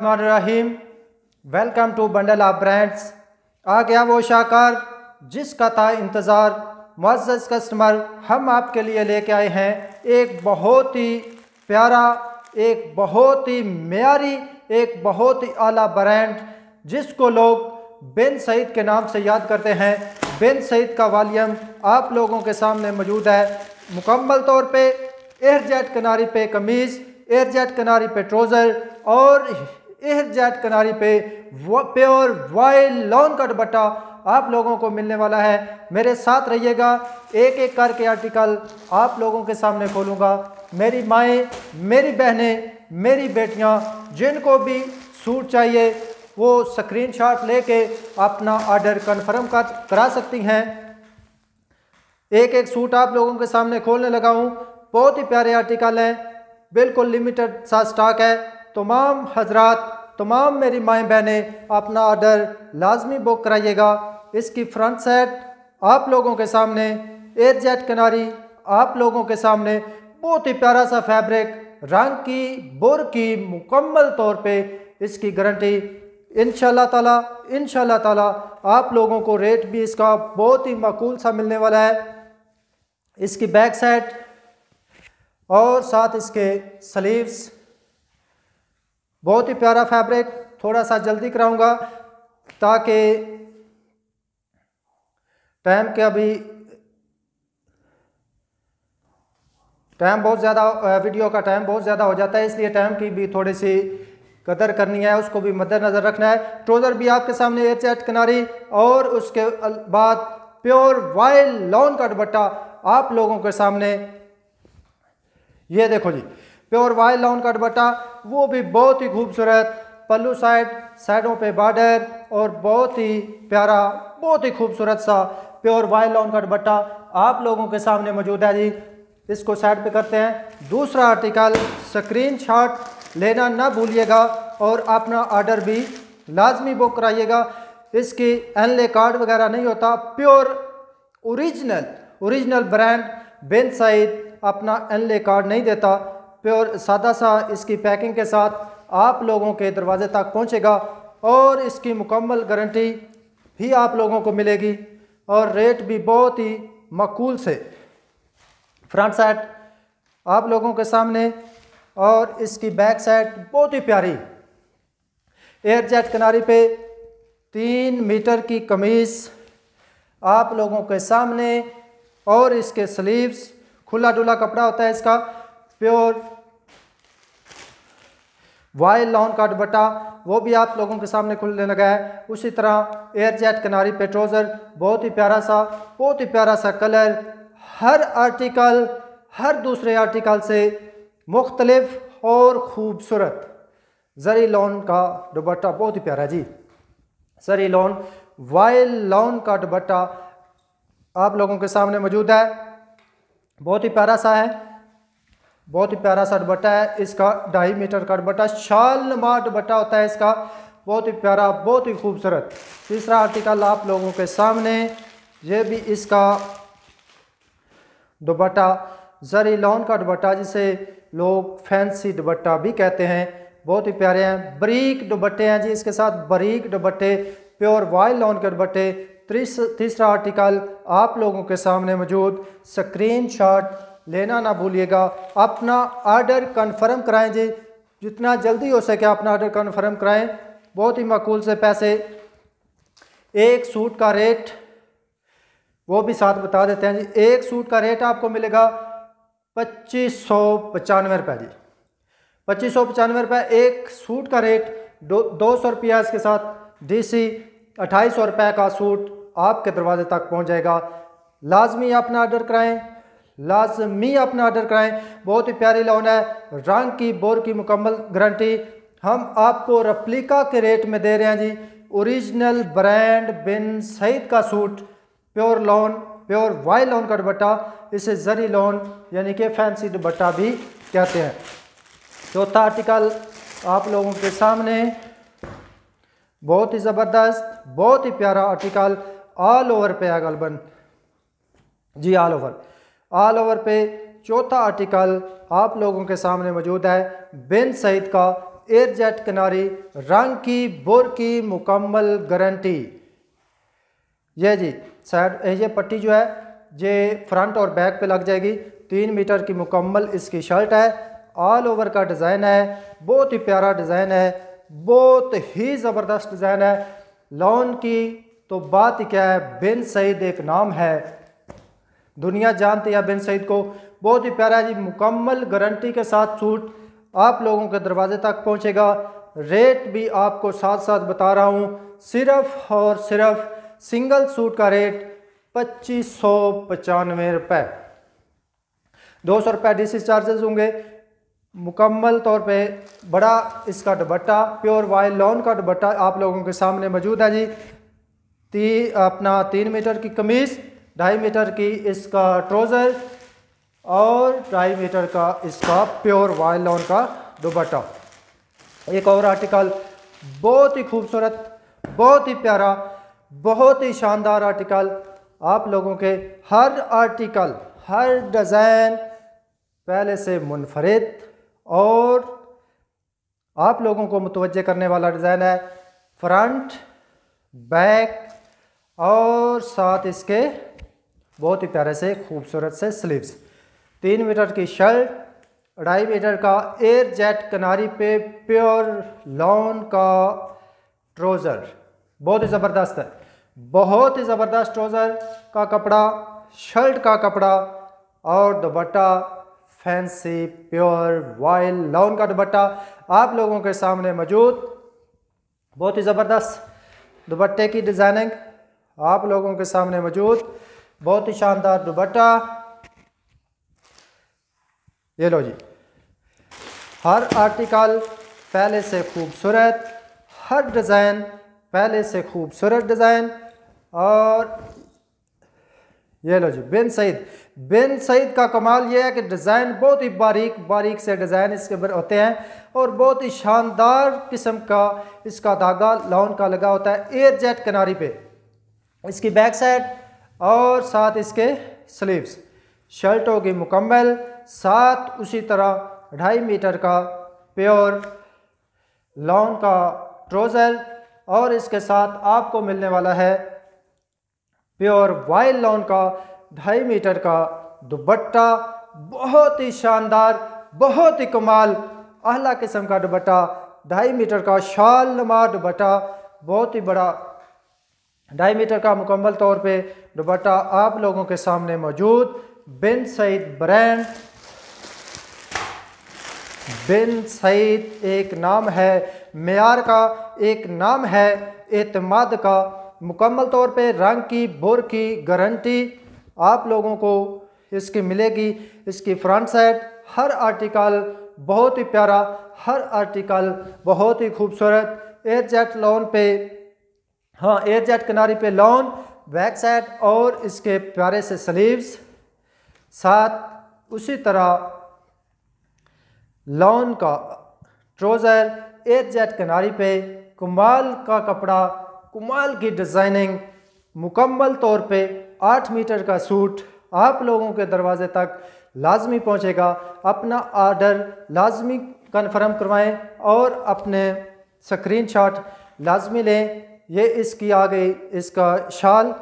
Rahim. Welcome to bundle of brands. आ गया वो शाकार जिसका था इंतज़ार। मुअज़्ज़ज़ कस्टमर, हम आपके लिए लेके आए हैं एक बहुत ही प्यारा, एक बहुत ही मेयारी, एक बहुत ही आला ब्रांड जिसको लोग बिन सईद के नाम से याद करते हैं। बिन सईद का वॉल्यूम आप लोगों के सामने मौजूद है। मुकम्मल तौर पे एयरजेट किनारी पे कमीज़, एयरजेट किनारी पे ट्राउज़र और एयरजेट किनारी पे प्योर वाइल्ड लॉन का दुपट्टा आप लोगों को मिलने वाला है। मेरे साथ रहिएगा, एक एक करके आर्टिकल आप लोगों के सामने खोलूँगा। मेरी माएँ, मेरी बहनें, मेरी बेटियाँ, जिनको भी सूट चाहिए वो स्क्रीनशॉट लेके अपना ऑर्डर कन्फर्म करा सकती हैं। एक एक सूट आप लोगों के सामने खोलने लगा हूँ। बहुत ही प्यारे आर्टिकल हैं, बिल्कुल लिमिटेड सा स्टॉक है। तमाम हजरात, तमाम मेरी माएँ बहनें अपना ऑर्डर लाजमी बुक कराइएगा। इसकी फ्रंट सेट आप लोगों के सामने, एयरजेट किनारी आप लोगों के सामने, बहुत ही प्यारा सा फैब्रिक, रंग की बुर की मुकम्मल तौर पे इसकी गारंटी। इंशाल्लाह ताला आप लोगों को रेट भी इसका बहुत ही माकूल सा मिलने वाला है। इसकी बैक साइड और साथ इसके स्लीव्स, बहुत ही प्यारा फैब्रिक। थोड़ा सा जल्दी कराऊंगा ताकि टाइम बहुत ज़्यादा, वीडियो का टाइम बहुत ज़्यादा हो जाता है, इसलिए टाइम की भी थोड़ी सी कदर करनी है, उसको भी मद्देनज़र रखना है। ट्राउज़र भी आपके सामने एयरजेट किनारी और उसके बाद प्योर वाइल्ड लॉन का दुपट्टा आप लोगों के सामने। ये देखो जी, प्योर वाइल्ड लॉन का दुपट्टा, वो भी बहुत ही खूबसूरत। पल्लू साइडों पे बॉर्डर और बहुत ही प्यारा, बहुत ही खूबसूरत सा प्योर वाइल्ड लॉन का दुपट्टा आप लोगों के सामने मौजूद है जी। इसको साइड पे करते हैं। दूसरा आर्टिकल स्क्रीनशॉट लेना ना भूलिएगा और अपना ऑर्डर भी लाजमी बुक कराइएगा। इसकी एनले कार्ड वगैरह नहीं होता, प्योर ओरिजिनल ब्रांड बिन सईद अपना एनले कार्ड नहीं देता। प्योर सादा सा इसकी पैकिंग के साथ आप लोगों के दरवाजे तक पहुंचेगा और इसकी मुकम्मल गारंटी भी आप लोगों को मिलेगी और रेट भी बहुत ही माकूल से। फ्रंट साइड आप लोगों के सामने और इसकी बैक साइड बहुत ही प्यारी, एयरजेट किनारी पे 3 मीटर की कमीज आप लोगों के सामने और इसके स्लीव्स, खुला डुला कपड़ा होता है इसका, प्योर वाइल्ड लॉन का दुपट्टा वो भी आप लोगों के सामने खुलने लगा है। उसी तरह एयरजेट किनारी पे ट्राउज़र, बहुत ही प्यारा सा कलर। हर आर्टिकल हर दूसरे आर्टिकल से मुख्तलिफ और खूबसूरत जरी लॉन का दुपट्टा, बहुत ही प्यारा जी। जरी लॉन वाइल्ड लॉन का दुपट्टा आप लोगों के सामने मौजूद है। बहुत ही प्यारा सा है, बहुत ही प्यारा सा दुपट्टा है। इसका 2.5 मीटर का दुपट्टा, शाल नुमा दुपट्टा होता है इसका, बहुत ही प्यारा, बहुत ही खूबसूरत। तीसरा आर्टिकल आप लोगों के सामने, ये भी इसका दुपट्टा जरी लॉन का दुपट्टा, जिसे लोग फैंसी दुपट्टा भी कहते हैं, बहुत ही प्यारे हैं। बरीक दुपट्टे हैं जी इसके साथ, बरीक दुपट्टे, प्योर वाइल्ड लॉन के दुपट्टे। तीसरा आर्टिकल आप लोगों के सामने मौजूद। स्क्रीनशॉट लेना ना भूलिएगा, अपना ऑर्डर कन्फर्म कराएं जी, जितना जल्दी हो सके अपना ऑर्डर कन्फर्म कराएं। बहुत ही माकूल से पैसे। एक सूट का रेट वो भी साथ बता देते हैं जी। एक सूट का रेट आपको मिलेगा 2595 रुपये जी, 2595 रुपये एक सूट का रेट। 200 रुपया इसके साथ DC, 2800 रुपये का सूट आपके दरवाजे तक पहुंच जाएगा। लाजमी अपना ऑर्डर कराएं, लाजमी अपना ऑर्डर कराएं। बहुत ही प्यारी लॉन है, रंग की बोर की मुकम्मल गारंटी। हम आपको रेप्लिका के रेट में दे रहे हैं जी। ओरिजिनल ब्रांड बिन सईद का suit, pure lawn, pure wild lawn का दुपट्टा, इसे जरी लॉन यानी कि फैंसी दुपट्टा भी कहते हैं। चौथा आर्टिकल आप लोगों के सामने, बहुत ही ज़बरदस्त, बहुत ही प्यारा आर्टिकल, ऑल ओवर पे है गलबन जी, ऑल ओवर पे। चौथा आर्टिकल आप लोगों के सामने मौजूद है बिन सईद का एयर जेट किनारी, रंग की बोर की मुकम्मल गारंटी। ये जी साइड ये पट्टी जो है ये फ्रंट और बैक पे लग जाएगी। 3 मीटर की मुकम्मल इसकी शर्ट है, ऑल ओवर का डिज़ाइन है, बहुत ही प्यारा डिज़ाइन है, बहुत ही ज़बरदस्त डिज़ाइन है। लॉन की तो बात ही क्या है, बिन सईद एक नाम है, दुनिया जानती है बिन सईद को। बहुत ही प्यारा है जी, मुकम्मल गारंटी के साथ सूट आप लोगों के दरवाजे तक पहुंचेगा। रेट भी आपको साथ साथ बता रहा हूं, सिर्फ और सिर्फ सिंगल सूट का रेट 2595 रुपये। 200 रुपये डीसी चार्जेस होंगे। मुकम्मल तौर पे बड़ा इसका दुपट्टा, प्योर वाइल लॉन का दुपट्टा आप लोगों के सामने मौजूद है जी। अपना 3 मीटर की कमीज, 2.5 मीटर की इसका ट्राउज़र और 2.5 मीटर का इसका प्योर वाइल लॉन का दुपट्टा। एक और आर्टिकल बहुत ही खूबसूरत, बहुत ही प्यारा, बहुत ही शानदार आर्टिकल आप लोगों के। हर आर्टिकल, हर डिज़ाइन पहले से मुनफरिद और आप लोगों को मुतवज्जे करने वाला डिज़ाइन है। फ्रंट, बैक और साथ इसके बहुत ही प्यारे से खूबसूरत से स्लीव्स। 3 मीटर की शर्ट, 2.5 मीटर का एयर जेट किनारी पे प्योर लॉन का ट्राउज़र, बहुत ही ज़बरदस्त है, बहुत ही ज़बरदस्त ट्राउज़र का कपड़ा, शर्ट का कपड़ा और दुपट्टा फैंसी प्योर वाइल लॉन का दुपट्टा आप लोगों के सामने मौजूद। बहुत ही ज़बरदस्त दुपट्टे की डिज़ाइनिंग आप लोगों के सामने मौजूद, बहुत ही शानदार दुपट्टा। ये लो जी, हर आर्टिकल पहले से खूबसूरत, हर डिज़ाइन पहले से खूबसूरत डिज़ाइन। और ये लो जी बिन सईद, बिन सईद का कमाल ये है कि डिज़ाइन बहुत ही बारीक बारीक से डिज़ाइन इसके ऊपर होते हैं और बहुत ही शानदार किस्म का इसका धागा लॉन का लगा होता है एयर जेट किनारी पे। इसकी बैक साइड और साथ इसके स्लीव्स, शर्ट होगी मुकम्मल, साथ उसी तरह 2.5 मीटर का प्योर लॉन का ट्राउज़र और इसके साथ आपको मिलने वाला है प्योर वाइल लॉन का 2.5 मीटर का दुपट्टा। बहुत ही शानदार, बहुत ही कमाल, आला किस्म का दुपट्टा, 2.5 मीटर का शाल नुमा दुपट्टा, बहुत ही बड़ा 2.5 मीटर का मुकम्मल तौर पे दुपट्टा आप लोगों के सामने मौजूद। बिन सईद ब्रांड, बिन सईद एक नाम है, मेयार का एक नाम है, एतमाद का। मुकम्मल तौर पे रंग की बोर की गारंटी आप लोगों को इसकी मिलेगी। इसकी फ्रंट साइड हर आर्टिकल बहुत ही प्यारा, हर आर्टिकल बहुत ही खूबसूरत। एयर जेट लॉन पे, हाँ एयर जेट किनारी पे लॉन, बैक साइड और इसके प्यारे से स्लीव्स, साथ उसी तरह लॉन का ट्राउज़र, एयर जेट किनारी पे कमाल का कपड़ा, कमाल की डिज़ाइनिंग, मुकम्मल तौर पे 8 मीटर का सूट आप लोगों के दरवाजे तक लाजमी पहुंचेगा। अपना ऑर्डर लाजमी कन्फर्म करवाएं और अपने स्क्रीनशॉट लाजमी लें। ये इसकी आ गई इसका शाल,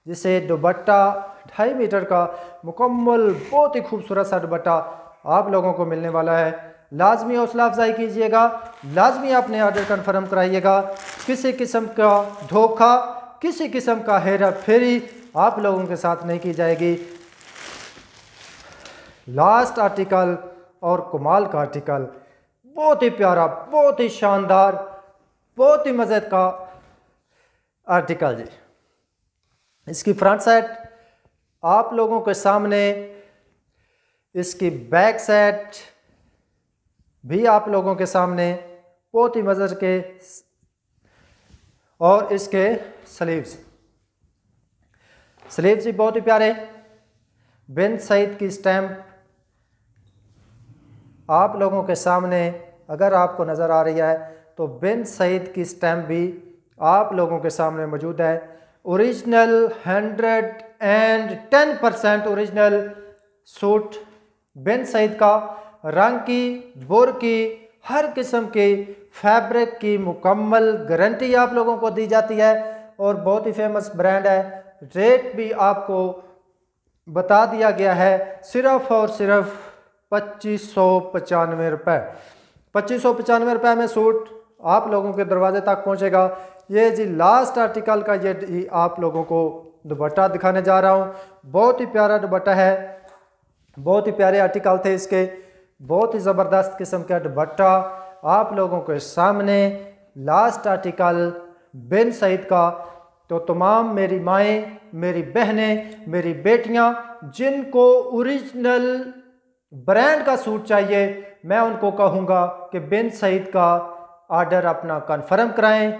जिसे दुपट्टा 2.5 मीटर का मुकम्मल बहुत ही खूबसूरत सा दुपट्टा आप लोगों को मिलने वाला है। लाजमी हौसला अफजाई कीजिएगा, लाजमी अपने ऑर्डर कन्फर्म कराइएगा। किसी किस्म का धोखा, किसी किस्म का हेरा फेरी आप लोगों के साथ नहीं की जाएगी। लास्ट आर्टिकल और कमाल का आर्टिकल, बहुत ही प्यारा, बहुत ही शानदार, बहुत ही मज़े का आर्टिकल जी। इसकी फ्रंट साइड आप लोगों के सामने, इसकी बैक साइड भी आप लोगों के सामने बहुत ही मज़े के, और इसके स्लीव्स भी बहुत ही प्यारे। बिन सईद की स्टैम्प आप लोगों के सामने अगर आपको नज़र आ रही है तो बिन सईद की स्टैम्प भी आप लोगों के सामने मौजूद है। ओरिजिनल 110% ओरिजिनल सूट बिन सईद का, रंग की बोर की हर किस्म के फैब्रिक की मुकम्मल गारंटी आप लोगों को दी जाती है और बहुत ही फेमस ब्रांड है। रेट भी आपको बता दिया गया है सिर्फ और सिर्फ 2595 रुपये। 2595 में सूट आप लोगों के दरवाजे तक पहुंचेगा। ये जी लास्ट आर्टिकल का ये आप लोगों को दुपट्टा दिखाने जा रहा हूँ। बहुत ही प्यारा दुपट्टा है, बहुत ही प्यारे आर्टिकल थे इसके, बहुत ही ज़बरदस्त किस्म का दुपट्टा आप लोगों के सामने। लास्ट आर्टिकल बिन सईद का। तो तमाम मेरी माएँ, मेरी बहनें, मेरी बेटियां जिनको ओरिजिनल ब्रांड का सूट चाहिए, मैं उनको कहूँगा कि बिन सईद का ऑर्डर अपना कन्फर्म कराएं।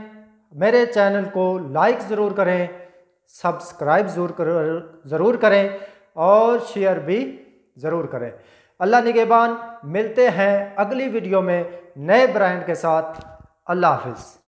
मेरे चैनल को लाइक ज़रूर करें, सब्सक्राइब ज़रूर करें और शेयर भी ज़रूर करें। अल्लाह निगहबान। मिलते हैं अगली वीडियो में नए ब्रांड के साथ। अल्लाह हाफिज़।